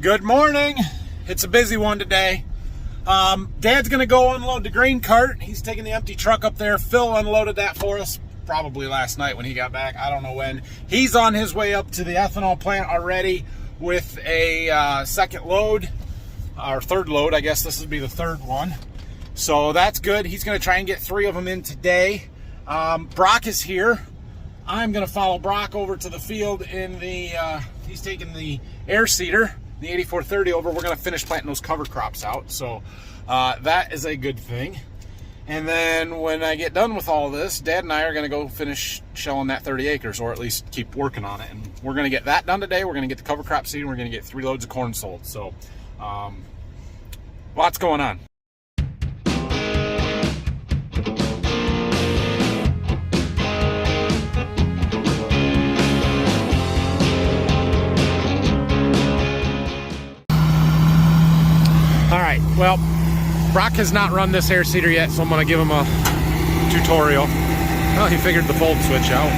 Good morning. It's a busy one today. Dad's going to go unload the grain cart. He's taking the empty truck up there. Phil unloaded that for us probably last night when he got back. I don't know when. He's on his way up to the ethanol plant already with a second load, or third load. I guess this would be the third one. So that's good. He's going to try and get 3 of them in today. Brock is here. I'm going to follow Brock over to the field in the, he's taking the air seeder, the 8430 over. We're going to finish planting those cover crops out. So that is a good thing. And then when I get done with all this, Dad and I are going to go finish shelling that 30 acres, or at least keep working on it. And we're going to get that done today. We're going to get the cover crop seed, and we're going to get 3 loads of corn sold. So lots going on. All right, well, Brock has not run this air seeder yet, so I'm going to give him a tutorial. Well, he figured the fold switch out.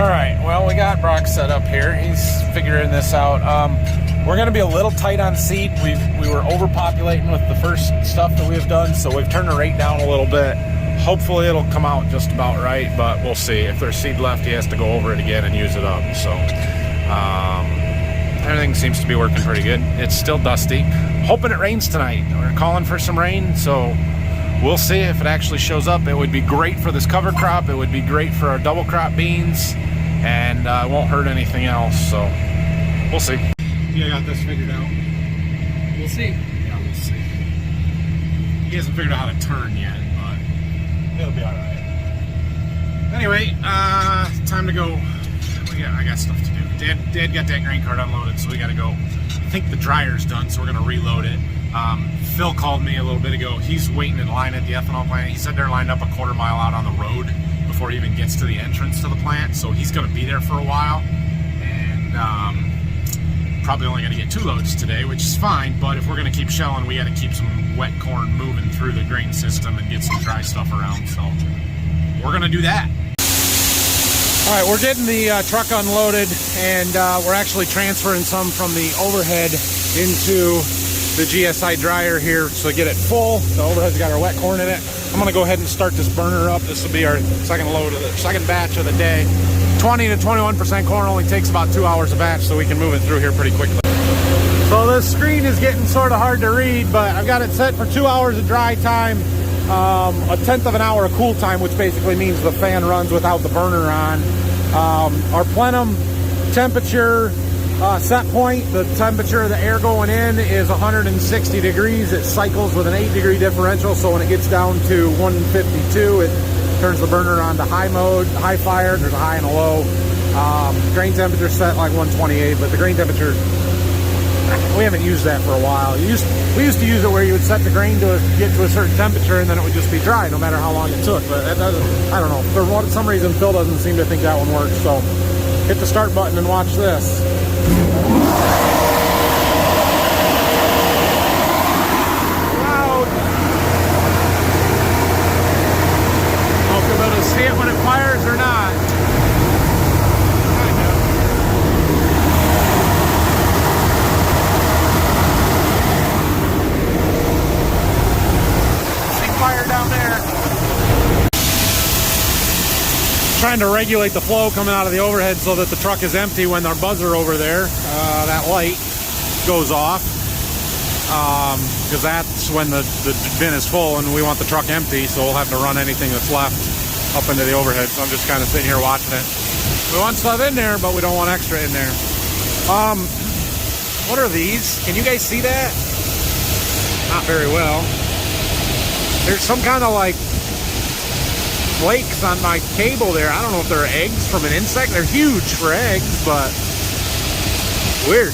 All right, well, we got Brock set up here. He's figuring this out. We're going to be a little tight on seed. We were overpopulating with the first stuff that we've done, so we've turned the rate down a little bit. Hopefully it'll come out just about right, but we'll see. If there's seed left, he has to go over it again and use it up. So everything seems to be working pretty good. It's still dusty. Hoping it rains tonight. We're calling for some rain, so we'll see if it actually shows up. It would be great for this cover crop. It would be great for our double crop beans, and it won't hurt anything else, so we'll see. You got this figured out? We'll see. Yeah, we'll see. He hasn't figured out how to turn yet, but it'll be all right. Anyway, time to go. I got stuff to do. Dad got that grain cart unloaded, so we got to go. I think the dryer's done, so we're going to reload it. Phil called me a little bit ago. He's waiting in line at the ethanol plant. He said they're lined up a quarter mile out on the road before he even gets to the entrance to the plant, so he's going to be there for a while. And probably only going to get 2 loads today, which is fine, but if we're going to keep shelling, we got to keep some wet corn moving through the grain system and get some dry stuff around, so we're going to do that. All right, we're getting the truck unloaded, and we're actually transferring some from the overhead into the GSI dryer here so get it full. The overhead's got our wet corn in it. I'm gonna go ahead and start this burner up. This will be our second load of the second batch of the day. 20 to 21% corn only takes about 2 hours a batch, so we can move it through here pretty quickly. So this screen is getting sort of hard to read, but I've got it set for 2 hours of dry time, 1/10 of an hour of cool time, which basically means the fan runs without the burner on. Our plenum temperature set point, the temperature of the air going in is 160 degrees. It cycles with an 8-degree differential, so when it gets down to 152, it turns the burner on to high mode, high fire. There's a high and a low. Grain temperature set like 128, but the grain temperature, we haven't used that for a while. We used to use it where you would set the grain to get to a certain temperature, and then it would just be dry no matter how long it took. But that doesn't, I don't know. For some reason, Phil doesn't seem to think that one works. So hit the start button and watch this. Loud. I don't know if you'll be able to see it when it fires or not. Down there. Trying to regulate the flow coming out of the overhead so that the truck is empty when our buzzer over there, that light goes off, because that's when the bin is full and we want the truck empty, so we'll have to run anything that's left up into the overhead. So I'm just kind of sitting here watching it. We want stuff in there, but we don't want extra in there. What are these? Can you guys see that? Not very well. There's some kind of like flakes on my cable there. I don't know if they're eggs from an insect. They're huge for eggs, but weird.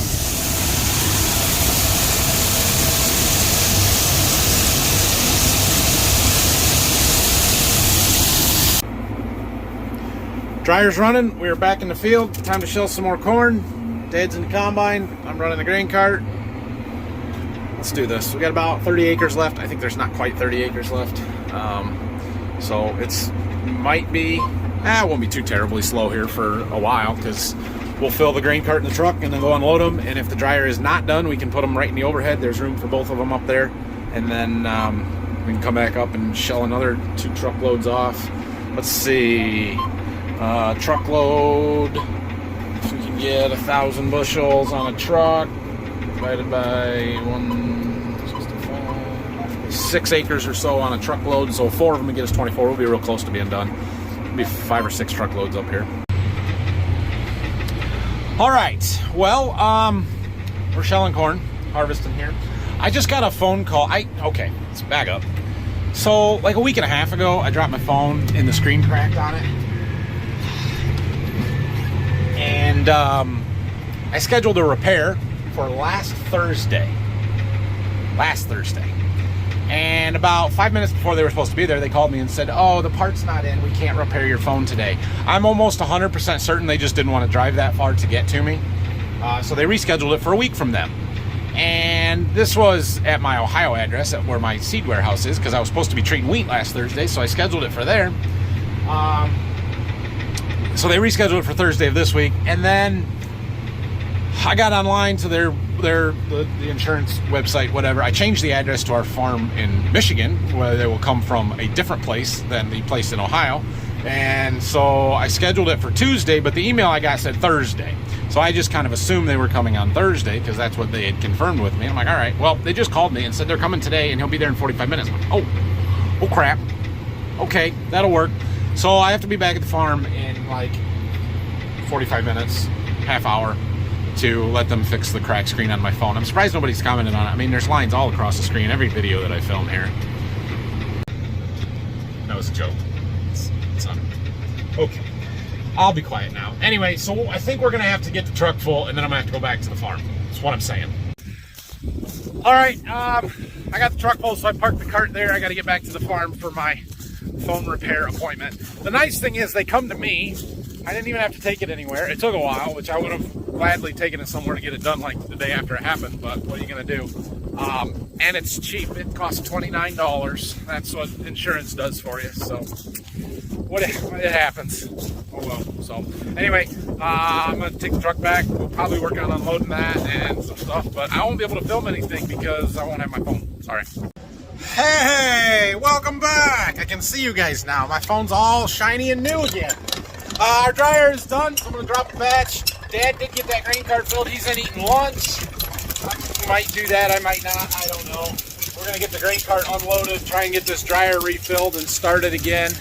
Dryer's running. We're back in the field. Time to shell some more corn. Dad's in the combine. I'm running the grain cart. Let's do this. We got about 30 acres left. I think there's not quite 30 acres left. So it might be, it won't be too terribly slow here for a while, because we'll fill the grain cart in the truck and then go unload them. And if the dryer is not done, we can put them right in the overhead. There's room for both of them up there. And then we can come back up and shell another 2 truckloads off. Let's see, truckload, if we can get 1,000 bushels on a truck, divided by 165, 6 acres or so on a truckload. So 4 of them would get us 24. We'll be real close to being done. It'll be 5 or 6 truckloads up here. All right, well, we're shelling corn, harvesting here. I just got a phone call. Okay, let's back up. So, like a week and a half ago, I dropped my phone and the screen cracked on it. And I scheduled a repair for last Thursday. And about 5 minutes before they were supposed to be there, they called me and said, oh, the part's not in. We can't repair your phone today. I'm almost 100% certain they just didn't want to drive that far to get to me. So they rescheduled it for a week from them. And this was at my Ohio address, at where my seed warehouse is, because I was supposed to be treating wheat last Thursday, so I scheduled it for there. So they rescheduled it for Thursday of this week, and then I got online to the insurance website, whatever. I changed the address to our farm in Michigan, where they will come from a different place than the place in Ohio. And so I scheduled it for Tuesday, but the email I got said Thursday. So I just kind of assumed they were coming on Thursday because that's what they had confirmed with me. I'm like, all right, well, they just called me and said they're coming today and he'll be there in 45 minutes. I'm like, oh crap. Okay, that'll work. So I have to be back at the farm in like 45 minutes, half hour, to let them fix the cracked screen on my phone. I'm surprised nobody's commented on it. I mean, there's lines all across the screen, every video that I film here. That was a joke. It's not. Okay. I'll be quiet now. Anyway, so I think we're going to have to get the truck full, and then I'm going to have to go back to the farm. That's what I'm saying. All right, I got the truck full, so I parked the cart there. I got to get back to the farm for my phone repair appointment. The nice thing is they come to me. I didn't even have to take it anywhere. It took a while, which I would have gladly taken it somewhere to get it done like the day after it happened, but what are you going to do? And it's cheap. It costs $29. That's what insurance does for you, so it happens. Oh well. So anyway, I'm going to take the truck back. We'll probably work on unloading that and some stuff, but I won't be able to film anything because I won't have my phone. Sorry. Hey, welcome back. I can see you guys now. My phone's all shiny and new again. Our dryer is done, so I'm going to drop a batch. Dad did get that grain cart filled. He's in eating lunch. I might do that, I might not, I don't know. We're going to get the grain cart unloaded, try and get this dryer refilled and start it again.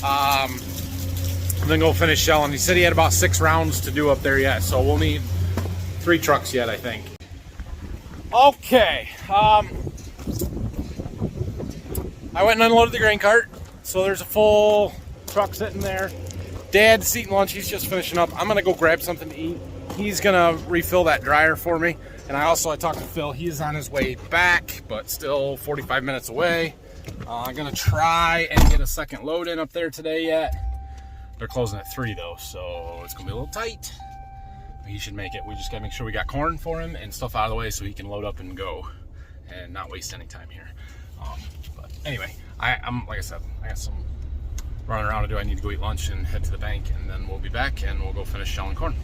And then go finish shelling. He said he had about 6 rounds to do up there yet, so we'll need 3 trucks yet, I think. Okay, I went and unloaded the grain cart, so there's a full truck sitting there. Dad's eating lunch, he's just finishing up. I'm going to go grab something to eat. He's going to refill that dryer for me. And I talked to Phil. He's on his way back, but still 45 minutes away. I'm going to try and get a second load in up there today yet. They're closing at 3 though, so it's going to be a little tight. But he should make it. We just got to make sure we got corn for him and stuff out of the way so he can load up and go and not waste any time here. But anyway, I'm like I said, I got some running around to do. I need to go eat lunch and head to the bank, and then we'll be back and we'll go finish shelling corn.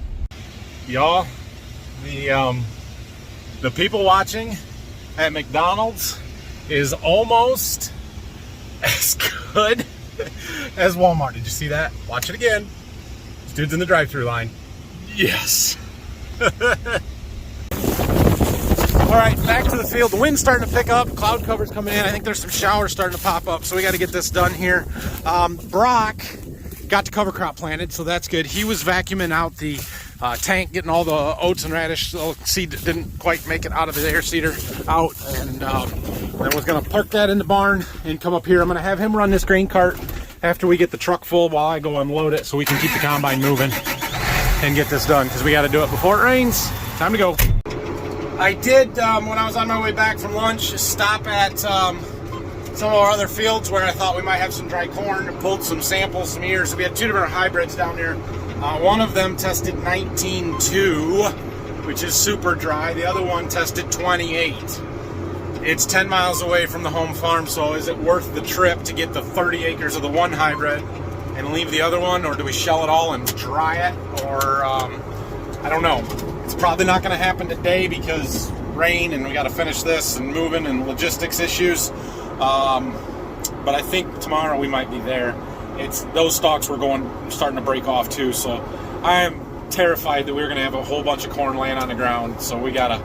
Y'all, the people watching at McDonald's is almost as good as Walmart. Did you see that? Watch it again. This dude's in the drive-thru line. Yes. All right, back to the field. The wind's starting to pick up. Cloud cover's coming in. I think there's some showers starting to pop up, so we got to get this done here. Brock got the cover crop planted, so that's good. He was vacuuming out the tank, getting all the oats and radish. So seed didn't quite make it out of the air seeder out, and then was going to park that in the barn and come up here. I'm going to have him run this grain cart after we get the truck full while I go unload it so we can keep the combine moving and get this done because we got to do it before it rains. Time to go. I did, when I was on my way back from lunch, stop at some of our other fields where I thought we might have some dry corn, and pulled some samples, some ears. So we had 2 different hybrids down there. One of them tested 19.2, which is super dry. The other one tested 28. It's 10 miles away from the home farm, so is it worth the trip to get the 30 acres of the one hybrid and leave the other one, or do we shell it all and dry it, or I don't know. It's probably not going to happen today because rain and we got to finish this and moving and logistics issues. But I think tomorrow we might be there. It's those stalks were starting to break off too. So I am terrified that we're going to have a whole bunch of corn laying on the ground. So we got to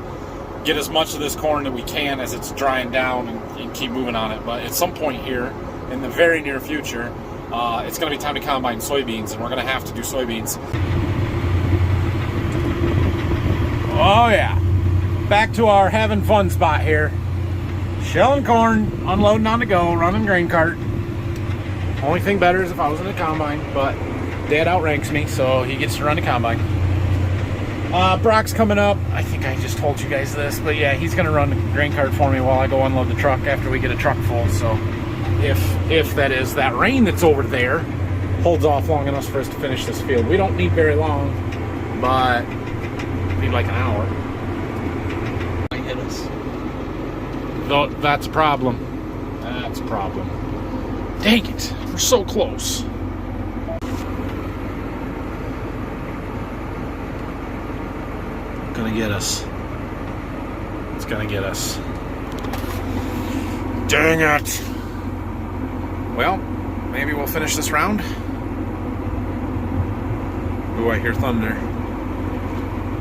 get as much of this corn that we can as it's drying down and keep moving on it. But at some point here in the very near future, it's going to be time to combine soybeans, and we're going to have to do soybeans. Oh yeah, back to our having fun spot here. Shelling corn, unloading on the go, running grain cart. Only thing better is if I was in a combine, but Dad outranks me, so he gets to run the combine. Brock's coming up. I think I just told you guys this, but yeah, he's gonna run the grain cart for me while I go unload the truck after we get a truck full. So if that is that rain that's over there holds off long enough for us to finish this field. We don't need very long, but we need like an hour. Might hit us. Though that's a problem. That's a problem. Dang it, we're so close. Gonna get us. It's gonna get us. Dang it. Well, maybe we'll finish this round. Ooh, I hear thunder.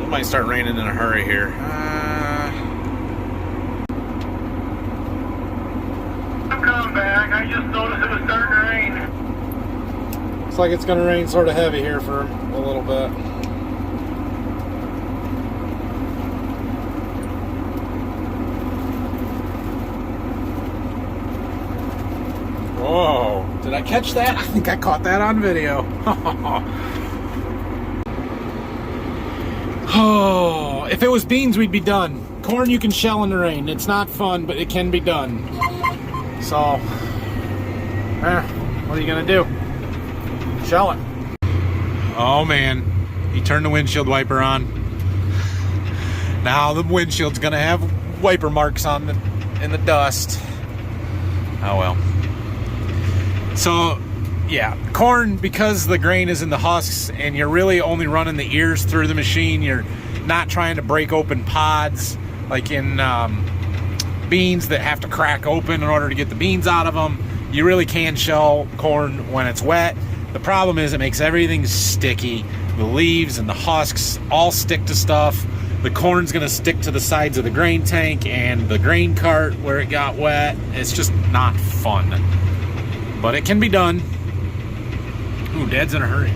It might start raining in a hurry here. I'm coming back. I just noticed it was starting to rain. Looks like it's gonna rain sort of heavy here for a little bit. Whoa, did I catch that? I think I caught that on video. Oh, if it was beans, we'd be done. Corn you can shell in the rain. It's not fun, but it can be done. So, what are you gonna do? Shell it. Oh man, he turned the windshield wiper on. Now the windshield's gonna have wiper marks on in the dust. Oh well. So, yeah, corn, because the grain is in the husks and you're really only running the ears through the machine, you're not trying to break open pods like in beans that have to crack open in order to get the beans out of them. You really can shell corn when it's wet. The problem is it makes everything sticky. The leaves and the husks all stick to stuff. The corn's gonna stick to the sides of the grain tank and the grain cart where it got wet. It's just not fun. But it can be done. Ooh, Dad's in a hurry.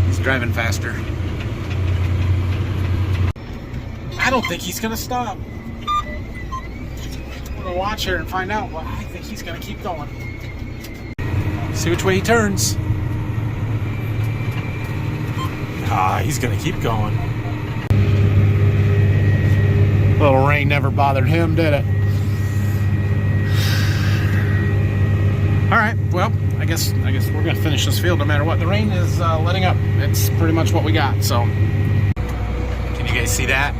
He's driving faster. I don't think he's gonna stop. I'm gonna watch here and find out, but I think he's gonna keep going. See which way he turns. He's gonna keep going. Little rain never bothered him, did it? All right, well, I guess we're gonna finish this field no matter what. The rain is letting up. It's pretty much what we got, so. Can you guys see that?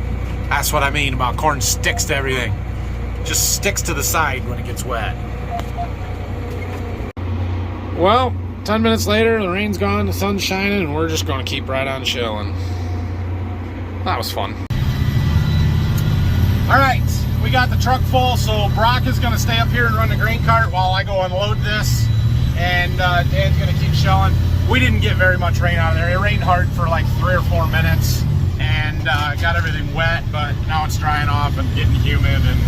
That's what I mean about corn sticks to everything. Just sticks to the side when it gets wet. Well, 10 minutes later, the rain's gone, the sun's shining, and we're just gonna keep right on shelling. That was fun. All right, we got the truck full, so Brock is gonna stay up here and run the grain cart while I go unload this, and Dan's gonna keep shelling. We didn't get very much rain out of there. It rained hard for like 3 or 4 minutes, and got everything wet, but now it's drying off and getting humid and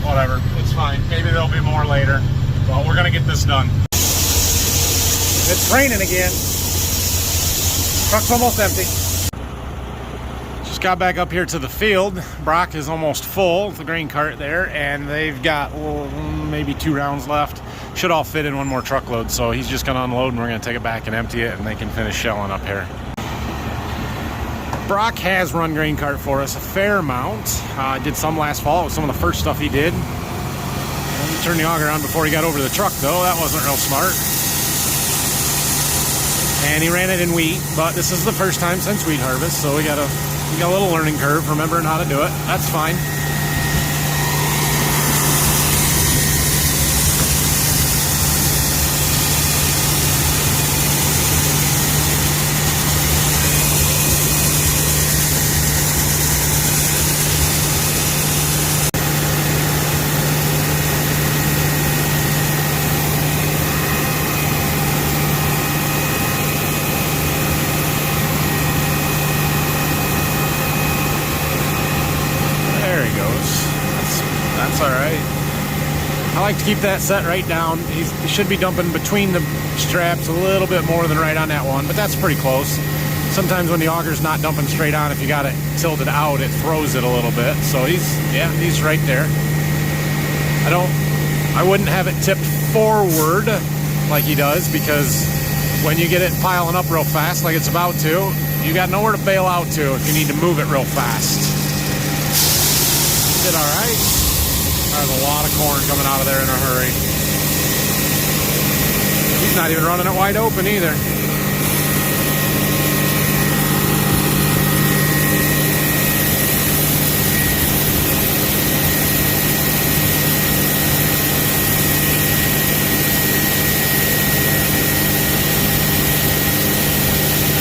whatever. It's fine. Maybe there'll be more later, but we're gonna get this done. It's raining again. Truck's almost empty. Just got back up here to the field. Brock is almost full, the grain cart there, and they've got maybe 2 rounds left. Should all fit in 1 more truckload, so he's just gonna unload and we're gonna take it back and empty it, and they can finish shelling up here. Brock has run grain cart for us a fair amount. Did some last fall. It was some of the first stuff he did. He turned the auger on before he got over to the truck, though. That wasn't real smart. And he ran it in wheat, but this is the first time since wheat harvest, so we got a little learning curve, remembering how to do it. That's fine. like to keep that set right down. He should be dumping between the straps a little bit more than right on that one, but that's pretty close. Sometimes when the auger's not dumping straight on, if you got it tilted out, it throws it a little bit. So he's right there. I wouldn't have it tipped forward like he does, because when you get it piling up real fast like it's about to, you got nowhere to bail out to if you need to move it real fast. Did all right. There's a lot of corn coming out of there in a hurry. He's not even running it wide open either.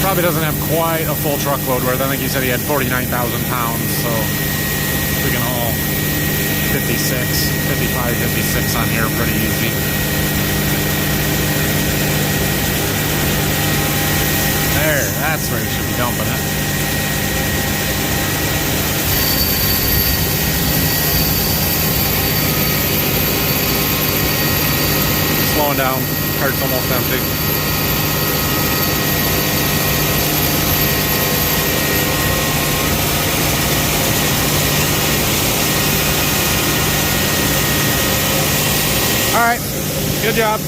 Probably doesn't have quite a full truckload worth. I think he said he had 49,000 pounds, so we can haul 55, 56 on here pretty easy. There, that's where you should be dumping it. Slowing down, cart's almost empty. All right, good job.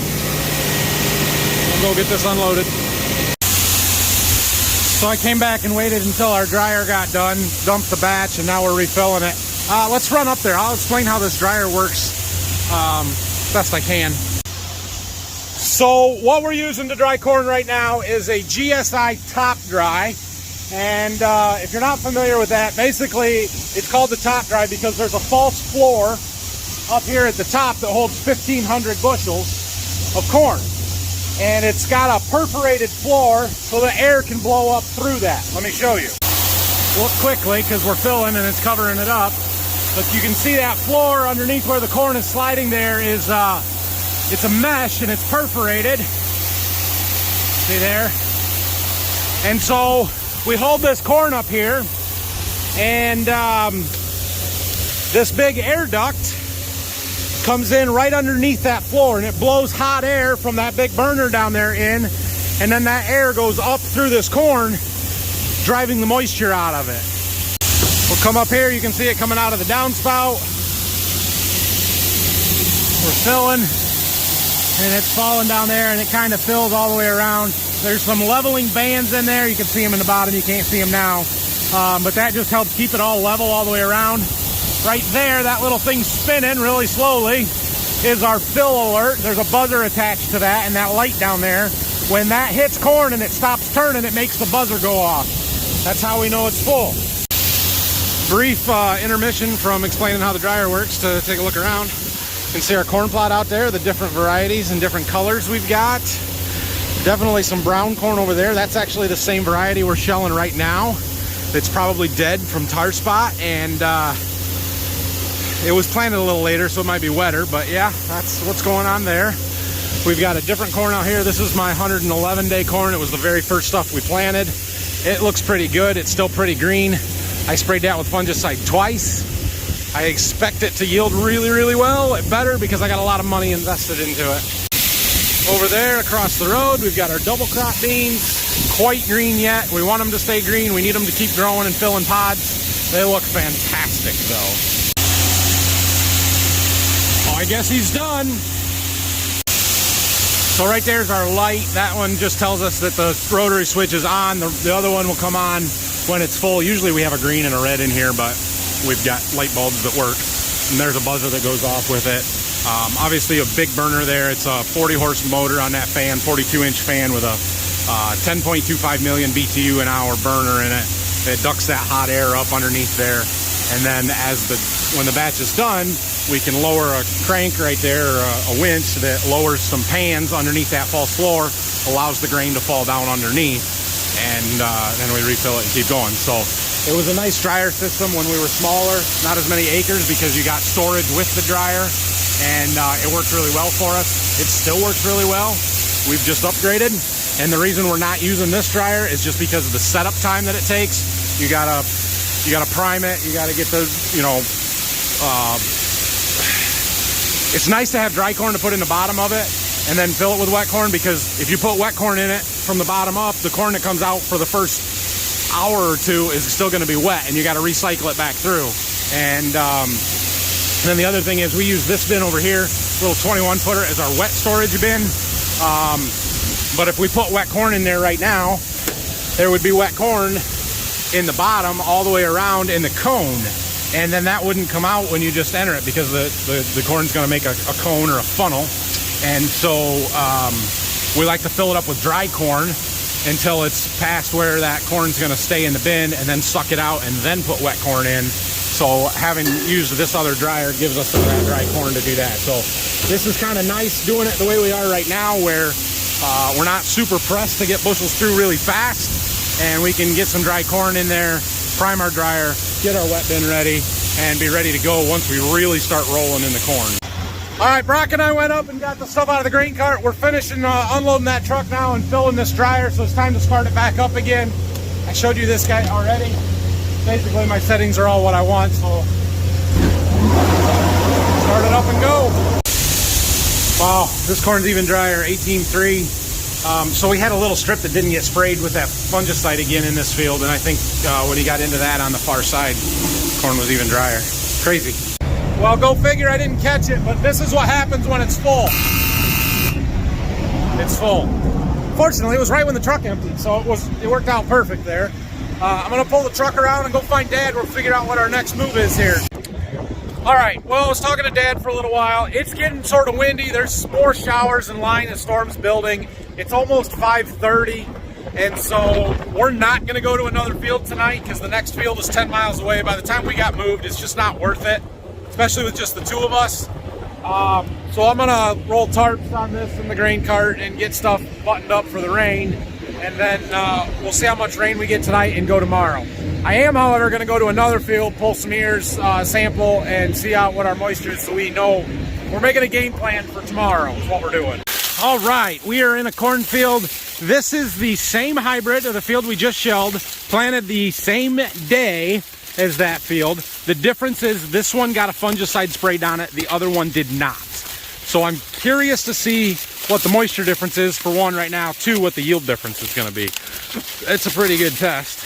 We'll go get this unloaded. So I came back and waited until our dryer got done, dumped the batch, and now we're refilling it. Let's run up there. I'll explain how this dryer works best I can. So what we're using to dry corn right now is a GSI TopDry. And if you're not familiar with that, basically it's called the TopDry because there's a false floor up here at the top that holds 1,500 bushels of corn. And it's got a perforated floor so the air can blow up through that. Let me show you. Look quickly because we're filling and it's covering it up. But you can see that floor underneath where the corn is sliding there is, it's a mesh and it's perforated. See there? And so we hold this corn up here and this big air duct comes in right underneath that floor and it blows hot air from that big burner down there in, and then that air goes up through this corn, driving the moisture out of it. We'll come up here, you can see it coming out of the downspout. We're filling and it's falling down there and it kind of fills all the way around. There's some leveling bands in there. You can see them in the bottom, you can't see them now. But that just helps keep it all level all the way around. Right there, that little thing spinning really slowly is our fill alert. There's a buzzer attached to that and that light down there. When that hits corn and it stops turning, it makes the buzzer go off. That's how we know it's full. Brief intermission from explaining how the dryer works to take a look around. You can see our corn plot out there, the different varieties and different colors we've got. Definitely some brown corn over there. That's actually the same variety we're shelling right now. It's probably dead from tar spot, and it was planted a little later, so it might be wetter, but yeah, that's what's going on there. We've got a different corn out here. This is my 111-day corn. It was the very first stuff we planted. It looks pretty good. It's still pretty green. I sprayed that with fungicide twice. I expect it to yield really, really well, better, because I got a lot of money invested into it. Over there across the road, we've got our double crop beans. Quite green yet. We want them to stay green. We need them to keep growing and filling pods. They look fantastic though. Oh, I guess he's done. So right there's our light. That one just tells us that the rotary switch is on. The other one will come on when it's full. Usually we have a green and a red in here, but we've got light bulbs that work. And there's a buzzer that goes off with it. Obviously a big burner there. It's a 40 horse motor on that fan, 42-inch fan with a 10.25 million BTU an hour burner in it. It ducts that hot air up underneath there. And then when the batch is done, we can lower a crank right there, or a winch that lowers some pans underneath that false floor, allows the grain to fall down underneath, and then we refill it and keep going. So it was a nice dryer system when we were smaller, not as many acres, because you got storage with the dryer, and it worked really well for us. It still works really well. We've just upgraded, and the reason we're not using this dryer is just because of the setup time that it takes. You gotta prime it. You gotta get the It's nice to have dry corn to put in the bottom of it and then fill it with wet corn, because if you put wet corn in it from the bottom up, the corn that comes out for the first hour or two is still going to be wet, and you got to recycle it back through. And then the other thing is, we use this bin over here, little 21 footer, as our wet storage bin. But if we put wet corn in there right now, there would be wet corn in the bottom all the way around in the cone, and then that wouldn't come out when you just enter it, because the corn's going to make a cone or a funnel. And so we like to fill it up with dry corn until it's past where that corn's going to stay in the bin, and then suck it out and then put wet corn in. So having used this other dryer gives us some of that dry corn to do that. So this is kind of nice doing it the way we are right now, where we're not super pressed to get bushels through really fast, and we can get some dry corn in there, prime our dryer, get our wet bin ready, and be ready to go once we really start rolling in the corn. All right, Brock and I went up and got the stuff out of the grain cart. We're finishing unloading that truck now and filling this dryer, so it's time to start it back up again. I showed you this guy already. Basically, my settings are all what I want, so start it up and go. Wow, this corn's even drier, 18.3. So we had a little strip that didn't get sprayed with that fungicide again in this field, and I think when he got into that on the far side, corn was even drier. Crazy. Well, go figure, I didn't catch it, but this is what happens when it's full. It's full. Fortunately, it was right when the truck emptied, so it worked out perfect there. I'm gonna pull the truck around and go find Dad. We'll figure out what our next move is here. All right, well, I was talking to Dad for a little while. It's getting sort of windy. There's more showers in line as storms building. It's almost 5:30, and so we're not gonna go to another field tonight, because the next field is 10 miles away. By the time we got moved, it's just not worth it, especially with just the two of us. So I'm gonna roll tarps on this in the grain cart and get stuff buttoned up for the rain, and then we'll see how much rain we get tonight and go tomorrow. I am, however, gonna go to another field, pull some ears, sample, and see out what our moisture is, so we know we're making a game plan for tomorrow is what we're doing. All right, we are in a cornfield. This is the same hybrid of the field we just shelled, planted the same day as that field. The difference is this one got a fungicide sprayed on it, the other one did not. So I'm curious to see what the moisture difference is, for one, right now, two, what the yield difference is gonna be. It's a pretty good test.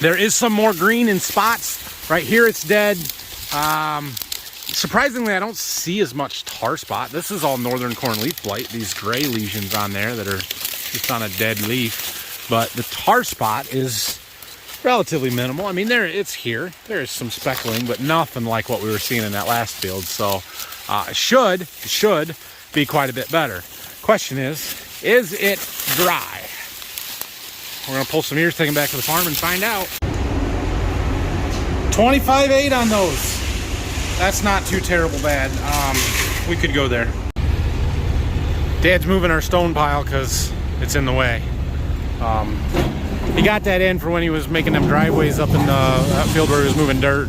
There is some more green in spots. Right here it's dead. Surprisingly, I don't see as much tar spot. This is all northern corn leaf blight, these gray lesions on there that are just on a dead leaf. But the tar spot is relatively minimal. I mean, it's here. There is some speckling, but nothing like what we were seeing in that last field. So it should be quite a bit better. Question is it dry? We're gonna pull some ears, take them back to the farm and find out. 25.8 on those. That's not too terrible bad. We could go there. Dad's moving our stone pile because it's in the way. He got that in for when he was making them driveways up in that field where he was moving dirt.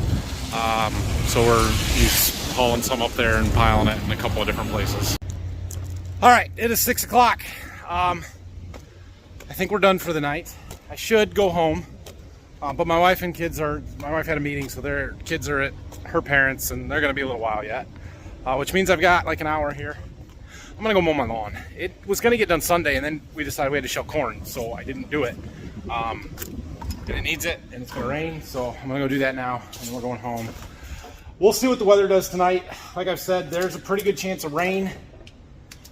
So he's hauling some up there and piling it in a couple of different places. All right, it is 6 o'clock. I think we're done for the night. I should go home, but my wife and kids my wife had a meeting, so their kids are at her parents, and they're gonna be a little while yet, which means I've got like an hour here. I'm gonna go mow my lawn. It was gonna get done Sunday, and then we decided we had to shell corn, so I didn't do it. And it needs it, and it's gonna rain, so I'm gonna go do that now, and we're going home. We'll see what the weather does tonight. Like I've said, there's a pretty good chance of rain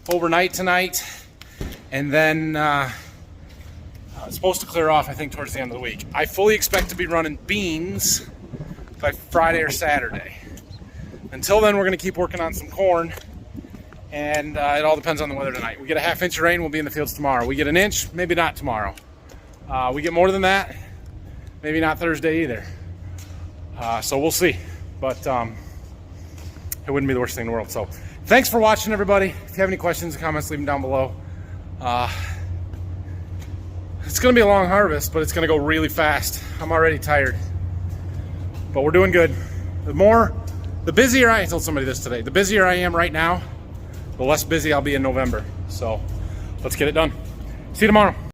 overnight tonight, and then it's supposed to clear off, I think, towards the end of the week. I fully expect to be running beans by Friday or Saturday. Until then, we're gonna keep working on some corn, and it all depends on the weather tonight. We get a ½ inch of rain, we'll be in the fields tomorrow. We get an inch, maybe not tomorrow. We get more than that, maybe not Thursday either. So we'll see, but it wouldn't be the worst thing in the world. So thanks for watching, everybody. If you have any questions or comments, leave them down below. It's gonna be a long harvest, but it's gonna go really fast. I'm already tired, but we're doing good. The busier I told somebody this today, the busier I am right now, the less busy I'll be in November. So let's get it done. See you tomorrow.